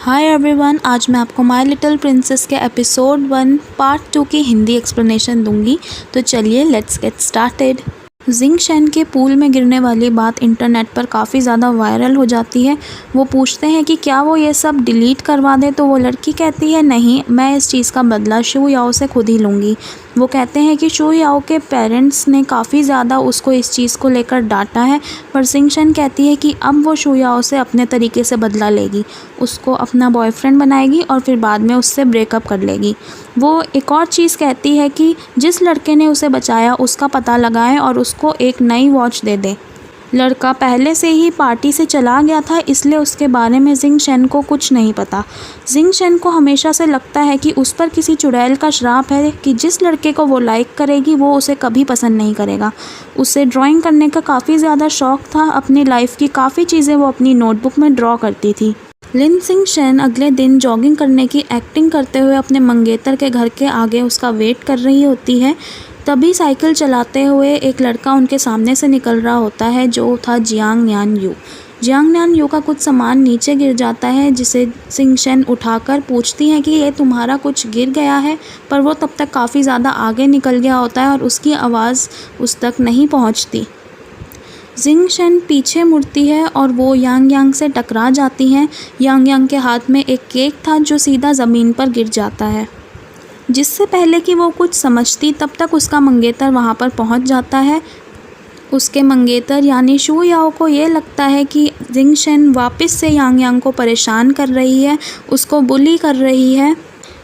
Hi everyone, आज मैं आपको माय लिटिल प्रिंसेस के एपिसोड 1 पार्ट 2 की हिंदी एक्सप्लेनेशन दूंगी। तो चलिए let's get started. Jing Shen के पूल में गिरने वाली बात इंटरनेट पर काफ़ी ज़्यादा वायरल हो जाती है। वो पूछते हैं कि क्या वो ये सब डिलीट करवा दे, तो वो लड़की कहती है नहीं, मैं इस चीज़ का बदला शू याओ से खुद ही लूँगी। वो कहते हैं कि शू याओ के पेरेंट्स ने काफ़ी ज़्यादा उसको इस चीज़ को लेकर डांटा है, पर जिंग शेन कहती है कि अब वो शू याओ से अपने तरीके से बदला लेगी, उसको अपना बॉयफ्रेंड बनाएगी और फिर बाद में उससे ब्रेकअप कर लेगी। वो एक और चीज़ कहती है कि जिस लड़के ने उसे बचाया उसका पता लगाएं और उसको एक नई वॉच दे दें। लड़का पहले से ही पार्टी से चला गया था, इसलिए उसके बारे में जिंग शेन को कुछ नहीं पता। जिंग शेन को हमेशा से लगता है कि उस पर किसी चुड़ैल का श्राप है कि जिस लड़के को वो लाइक करेगी वो उसे कभी पसंद नहीं करेगा। उसे ड्राइंग करने का काफ़ी ज़्यादा शौक़ था। अपनी लाइफ की काफ़ी चीज़ें वो अपनी नोटबुक में ड्रॉ करती थी। लिन सिंग शेन अगले दिन जॉगिंग करने की एक्टिंग करते हुए अपने मंगेतर के घर के आगे उसका वेट कर रही होती है। तभी साइकिल चलाते हुए एक लड़का उनके सामने से निकल रहा होता है, जो था जियांग न्यान यू। जियांग न्यान यू का कुछ सामान नीचे गिर जाता है, जिसे सिंग शेन उठाकर पूछती हैं कि ये तुम्हारा कुछ गिर गया है, पर वो तब तक काफ़ी ज़्यादा आगे निकल गया होता है और उसकी आवाज़ उस तक नहीं पहुंचती। जिंग शेन पीछे मुड़ती है और वो यांग यांग से टकरा जाती हैं। यांग यांग के हाथ में एक केक था जो सीधा ज़मीन पर गिर जाता है। जिससे पहले कि वो कुछ समझती तब तक उसका मंगेतर वहाँ पर पहुँच जाता है। उसके मंगेतर यानी शू याओ को ये लगता है कि जिंग शेन वापस से यांग यांग को परेशान कर रही है, उसको बुली कर रही है।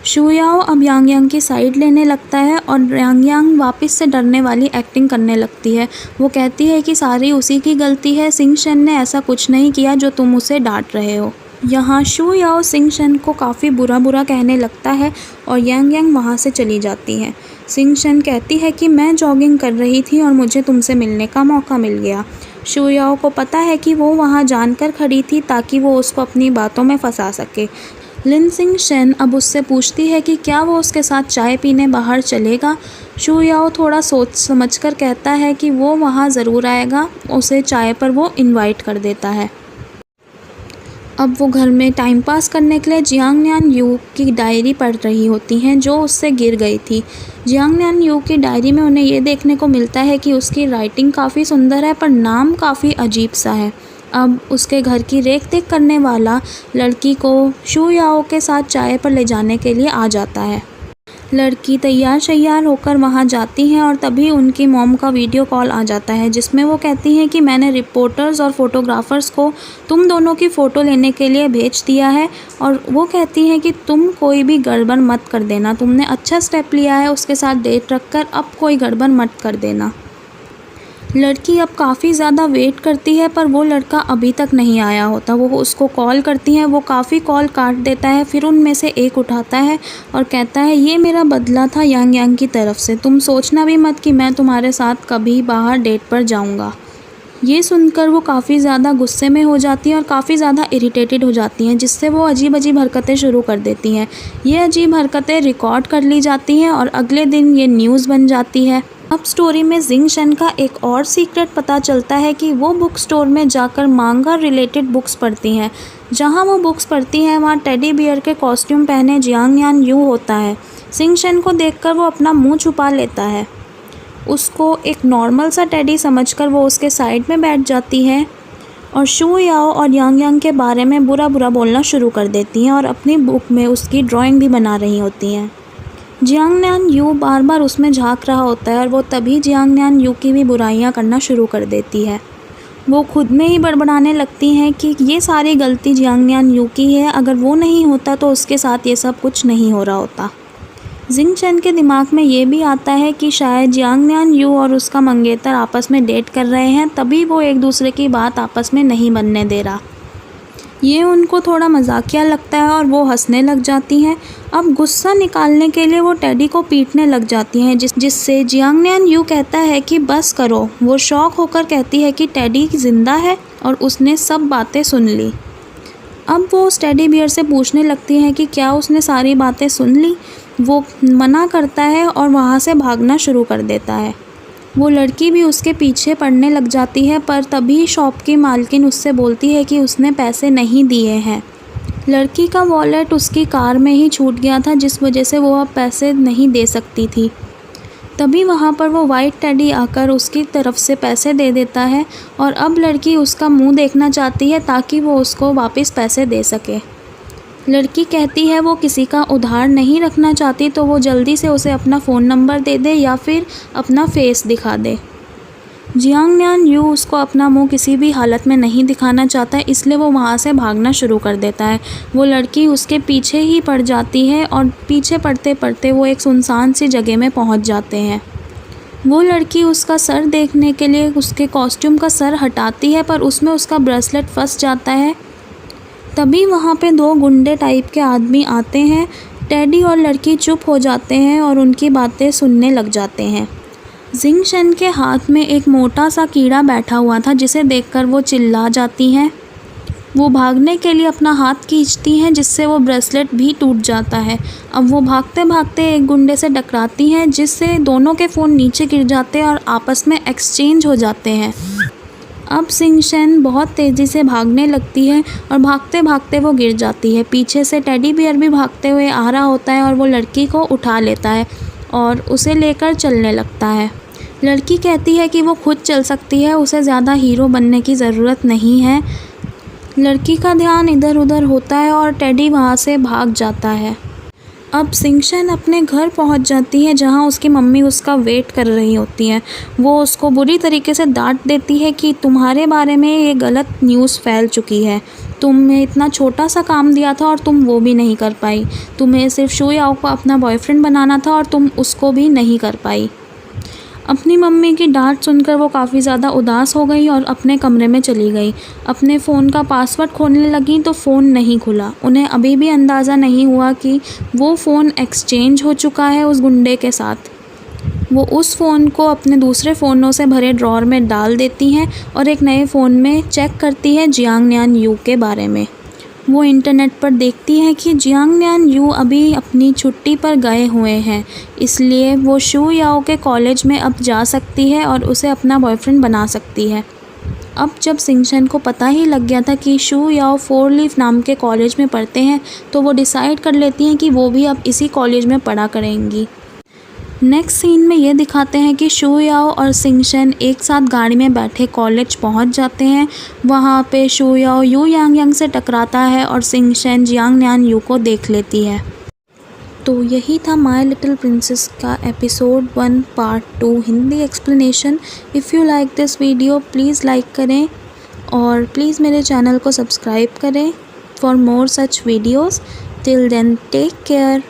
शू याओ अब यांग यांग की साइड लेने लगता है और यांग यांग वापस से डरने वाली एक्टिंग करने लगती है। वो कहती है कि सारी उसी की गलती है, जिंग शेन ने ऐसा कुछ नहीं किया जो तुम उसे डांट रहे हो। यहाँ शू याओ जिंग शेन को काफ़ी बुरा कहने लगता है और यांग यांग वहाँ से चली जाती है। जिंग शेन कहती है कि मैं जॉगिंग कर रही थी और मुझे तुमसे मिलने का मौका मिल गया। शू याओ को पता है कि वो वहाँ जानकर खड़ी थी ताकि वो उसको अपनी बातों में फंसा सके। लिन सिंग शेन अब उससे पूछती है कि क्या वो उसके साथ चाय पीने बाहर चलेगा। शू याओ थोड़ा सोच समझकर कहता है कि वो वहाँ ज़रूर आएगा। उसे चाय पर वो इनवाइट कर देता है। अब वो घर में टाइम पास करने के लिए जियांग न्यान यू की डायरी पढ़ रही होती हैं, जो उससे गिर गई थी। जियांग न्यान यू की डायरी में उन्हें ये देखने को मिलता है कि उसकी राइटिंग काफ़ी सुंदर है, पर नाम काफ़ी अजीब सा है। अब उसके घर की रेख देख करने वाला लड़की को शू याओ के साथ चाय पर ले जाने के लिए आ जाता है। लड़की तैयार शैयार होकर वहां जाती है और तभी उनकी मॉम का वीडियो कॉल आ जाता है, जिसमें वो कहती हैं कि मैंने रिपोर्टर्स और फोटोग्राफर्स को तुम दोनों की फ़ोटो लेने के लिए भेज दिया है और वो कहती हैं कि तुम कोई भी गड़बड़ मत कर देना, तुमने अच्छा स्टेप लिया है उसके साथ डेट रखकर, अब कोई गड़बड़ मत कर देना। लड़की अब काफ़ी ज़्यादा वेट करती है, पर वो लड़का अभी तक नहीं आया होता। वो उसको कॉल करती हैं, वो काफ़ी कॉल काट देता है। फिर उनमें से एक उठाता है और कहता है ये मेरा बदला था यांग यांग की तरफ से, तुम सोचना भी मत कि मैं तुम्हारे साथ कभी बाहर डेट पर जाऊंगा। ये सुनकर वो काफ़ी ज़्यादा गुस्से में हो जाती हैं और काफ़ी ज़्यादा इरिटेटेड हो जाती हैं, जिससे वो अजीब अजीब हरकतें शुरू कर देती हैं। ये अजीब हरकतें रिकॉर्ड कर ली जाती हैं और अगले दिन ये न्यूज़ बन जाती है। अब स्टोरी में जिंग शेन का एक और सीक्रेट पता चलता है कि वो बुक स्टोर में जाकर मांगा रिलेटेड बुक्स पढ़ती हैं। जहाँ वो बुक्स पढ़ती हैं वहाँ टेडी बियर के कॉस्ट्यूम पहने जियांग न्यान यू होता है। जिंग शेन को देखकर वो अपना मुंह छुपा लेता है। उसको एक नॉर्मल सा टेडी समझकर वो उसके साइड में बैठ जाती है और शू याओ और यांग यांग के बारे में बुरा बोलना शुरू कर देती हैं और अपनी बुक में उसकी ड्राइंग भी बना रही होती हैं। जियांग न्यान यू बार बार उसमें झांक रहा होता है और वो तभी जियांग न्यान यू की भी बुराइयां करना शुरू कर देती है। वो खुद में ही बड़बड़ाने लगती हैं कि ये सारी गलती जियांग न्यान यू की है, अगर वो नहीं होता तो उसके साथ ये सब कुछ नहीं हो रहा होता। जिंग शेन के दिमाग में ये भी आता है कि शायद जियांग न्यान यू और उसका मंगेतर आपस में डेट कर रहे हैं, तभी वो एक दूसरे की बात आपस में नहीं बनने दे रहा। ये उनको थोड़ा मजाकिया लगता है और वो हंसने लग जाती हैं। अब गुस्सा निकालने के लिए वो टेडी को पीटने लग जाती हैं, जिससे जियांग न्यान यू कहता है कि बस करो। वो शौक होकर कहती है कि टेडी जिंदा है और उसने सब बातें सुन ली। अब वो उस टेडी बियर से पूछने लगती हैं कि क्या उसने सारी बातें सुन ली। वो मना करता है और वहाँ से भागना शुरू कर देता है। वो लड़की भी उसके पीछे पड़ने लग जाती है, पर तभी शॉप की मालकिन उससे बोलती है कि उसने पैसे नहीं दिए हैं। लड़की का वॉलेट उसकी कार में ही छूट गया था, जिस वजह से वो अब पैसे नहीं दे सकती थी। तभी वहाँ पर वो वाइट टेडी आकर उसकी तरफ से पैसे दे देता है और अब लड़की उसका मुंह देखना चाहती है ताकि वो उसको वापस पैसे दे सके। लड़की कहती है वो किसी का उधार नहीं रखना चाहती, तो वो जल्दी से उसे अपना फ़ोन नंबर दे दे या फिर अपना फेस दिखा दे। जियांग न्यान यू उसको अपना मुंह किसी भी हालत में नहीं दिखाना चाहता है, इसलिए वो वहाँ से भागना शुरू कर देता है। वो लड़की उसके पीछे ही पड़ जाती है और पीछे पड़ते पड़ते वो एक सुनसान सी जगह में पहुँच जाते हैं। वो लड़की उसका सर देखने के लिए उसके कॉस्ट्यूम का सर हटाती है, पर उसमें उसका ब्रेसलेट फंस जाता है। तभी वहाँ पे 2 गुंडे टाइप के आदमी आते हैं। टेडी और लड़की चुप हो जाते हैं और उनकी बातें सुनने लग जाते हैं। जिंग शन के हाथ में एक मोटा सा कीड़ा बैठा हुआ था, जिसे देखकर वो चिल्ला जाती हैं। वो भागने के लिए अपना हाथ खींचती हैं, जिससे वो ब्रेसलेट भी टूट जाता है। अब वो भागते भागते एक गुंडे से टकराती हैं, जिससे दोनों के फ़ोन नीचे गिर जाते हैं और आपस में एक्सचेंज हो जाते हैं। अब जिंग शन बहुत तेज़ी से भागने लगती है और भागते भागते वो गिर जाती है। पीछे से टेडी बियर भी भागते हुए आ रहा होता है और वो लड़की को उठा लेता है और उसे लेकर चलने लगता है। लड़की कहती है कि वो खुद चल सकती है, उसे ज़्यादा हीरो बनने की ज़रूरत नहीं है। लड़की का ध्यान इधर उधर होता है और टेडी वहाँ से भाग जाता है। अब जिंग शन अपने घर पहुँच जाती है, जहाँ उसकी मम्मी उसका वेट कर रही होती हैं। वो उसको बुरी तरीके से डांट देती है कि तुम्हारे बारे में ये गलत न्यूज़ फैल चुकी है। तुम्हें इतना छोटा सा काम दिया था और तुम वो भी नहीं कर पाई। तुम्हें सिर्फ शू याओ को अपना बॉयफ्रेंड बनाना था और तुम उसको भी नहीं कर पाई। अपनी मम्मी की डांट सुनकर वो काफ़ी ज़्यादा उदास हो गई और अपने कमरे में चली गई। अपने फ़ोन का पासवर्ड खोलने लगी तो फ़ोन नहीं खुला। उन्हें अभी भी अंदाज़ा नहीं हुआ कि वो फ़ोन एक्सचेंज हो चुका है उस गुंडे के साथ। वो उस फ़ोन को अपने दूसरे फ़ोनों से भरे ड्रॉर में डाल देती हैं और एक नए फ़ोन में चेक करती है जियांग न्यान यू के बारे में। वो इंटरनेट पर देखती है कि जियांग न्यान यू अभी अपनी छुट्टी पर गए हुए हैं, इसलिए वो शू याओ के कॉलेज में अब जा सकती है और उसे अपना बॉयफ्रेंड बना सकती है। अब जब जिंग शन को पता ही लग गया था कि शू याओ 4 लीफ नाम के कॉलेज में पढ़ते हैं, तो वो डिसाइड कर लेती हैं कि वो भी अब इसी कॉलेज में पढ़ा करेंगी। नेक्स्ट सीन में ये दिखाते हैं कि शू याओ और जिंग शन एक साथ गाड़ी में बैठे कॉलेज पहुंच जाते हैं। वहाँ पे शू याओ यू यांग यांग से टकराता है और जिंग शन जियांग न्यान यू को देख लेती है। तो यही था माय लिटिल प्रिंसेस का episode 1 part 2 Hindi explanation. If you like this video please like करें और प्लीज़ मेरे चैनल को सब्सक्राइब करें for more such videos. Till then take care.